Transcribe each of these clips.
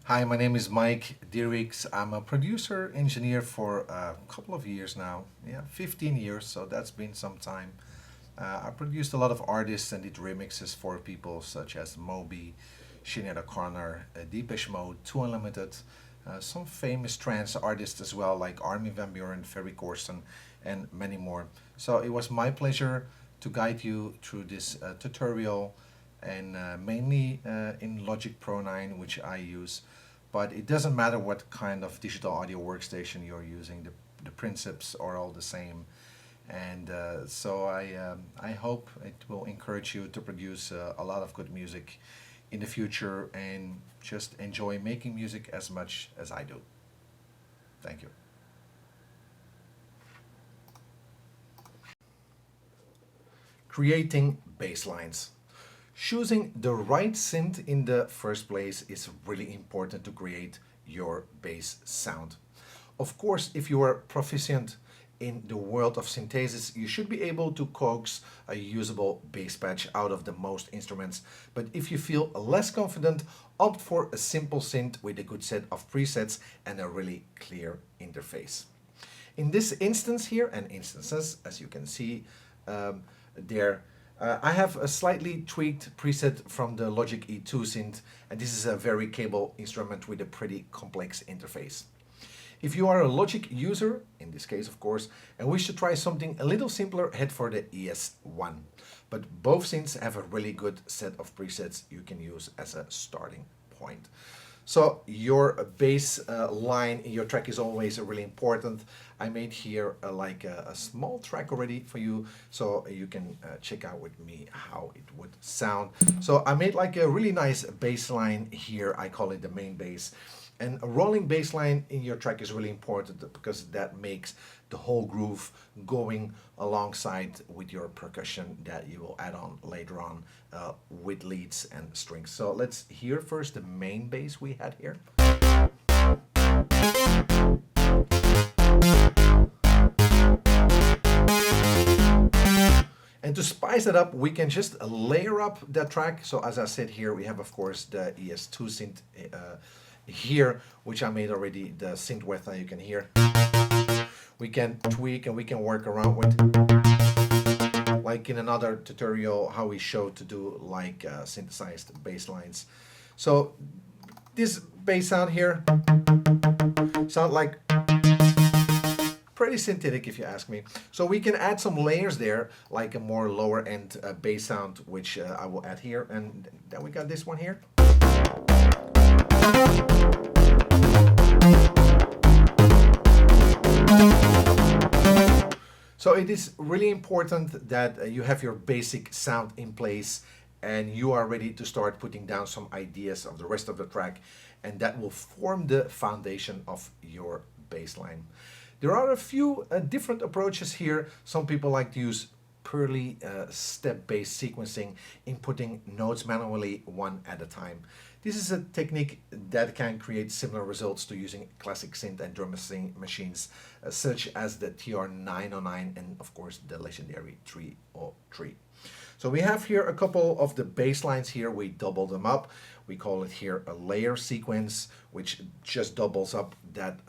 Hi, my name is Mike Dierickx. I'm a producer engineer for a couple of years now. Yeah, 15 years, so that's been some time. I produced a lot of artists and did remixes for people such as Moby, Sinead O'Connor, Depeche Mode, Two Unlimited, some famous trance artists as well like Armin van Buuren, Ferry Corsten, and many more. So it was my pleasure to guide you through this tutorial and mainly in Logic Pro 9, which I use. But it doesn't matter what kind of digital audio workstation you're using, the principles are all the same. And I hope it will encourage you to produce a lot of good music in the future and just enjoy making music as much as I do. Thank you. Creating bass lines. Choosing the right synth in the first place is really important to create your bass sound. Of course, if you are proficient in the world of synthesis, you should be able to coax a usable bass patch out of the most instruments. But if you feel less confident, opt for a simple synth with a good set of presets and a really clear interface. In this instance here, and instances, as you can see there, I have a slightly tweaked preset from the Logic E2 synth, and this is a very capable instrument with a pretty complex interface. If you are a Logic user, in this case of course, and wish to try something a little simpler, head for the ES1. But both synths have a really good set of presets you can use as a starting point. So your bass line in your track is always really important. I made here a small track already for you, so you can check out with me how it would sound. So I made like a really nice bass line here. I call it the main bass. And a rolling bass line in your track is really important because that makes the whole groove going alongside with your percussion that you will add on later on with leads and strings. So let's hear first the main bass we had here. And to spice it up, we can just layer up that track. So as I said here, we have of course the ES2 synth here, which I made already, the synth width that you can hear. We can tweak and we can work around with, like in another tutorial how we showed to do like synthesized bass lines. So this bass sound here sound like pretty synthetic if you ask me. So we can add some layers there, like a more lower end bass sound, which I will add here, and then we got this one here. So it is really important that you have your basic sound in place and you are ready to start putting down some ideas of the rest of the track, and that will form the foundation of your bass line. There are a few different approaches here. Some people like to use purely step-based sequencing, inputting notes manually one at a time. This is a technique that can create similar results to using classic synth and drum machines such as the TR-909 and of course the legendary 303. So we have here a couple of the bass lines here. We double them up. We call it here a layer sequence, which just doubles up that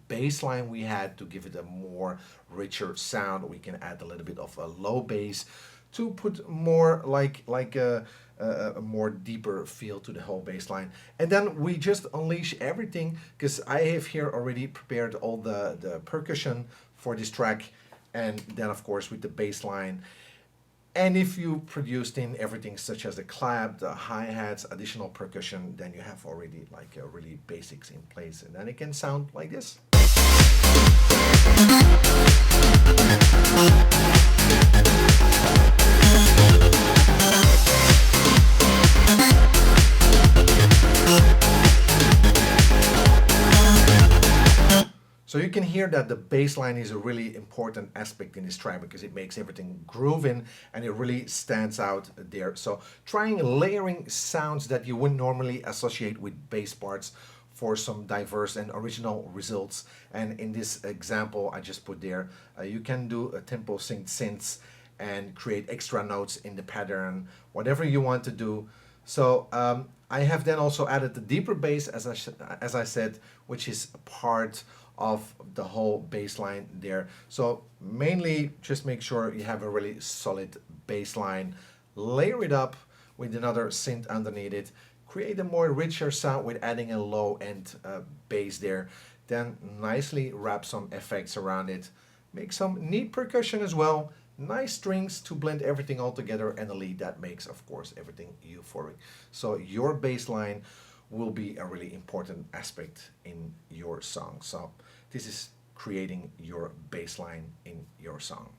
bass line we had to give it a more richer sound. We can add a little bit of a low bass to put more like a more deeper feel to the whole bass line. And then we just unleash everything, because I have here already prepared all the percussion for this track, and then of course with the bass line. And if you produced in everything such as the clap, the hi-hats, additional percussion, then you have already like a really basics in place, and then it can sound like this. So you can hear that the bass line is a really important aspect in this track because it makes everything grooving and it really stands out there. So trying layering sounds that you wouldn't normally associate with bass parts for some diverse and original results. And in this example I just put there, you can do a tempo synced synths and create extra notes in the pattern, whatever you want to do. So I have then also added the deeper bass, as I said, which is part of the whole bass line there. So mainly just make sure you have a really solid bass line, layer it up with another synth underneath it, create a more richer sound with adding a low end bass there, then nicely wrap some effects around it, make some neat percussion as well, nice strings to blend everything all together, and a lead that makes, of course, everything euphoric. So your bass line will be a really important aspect in your song. So this is creating your bass line in your song.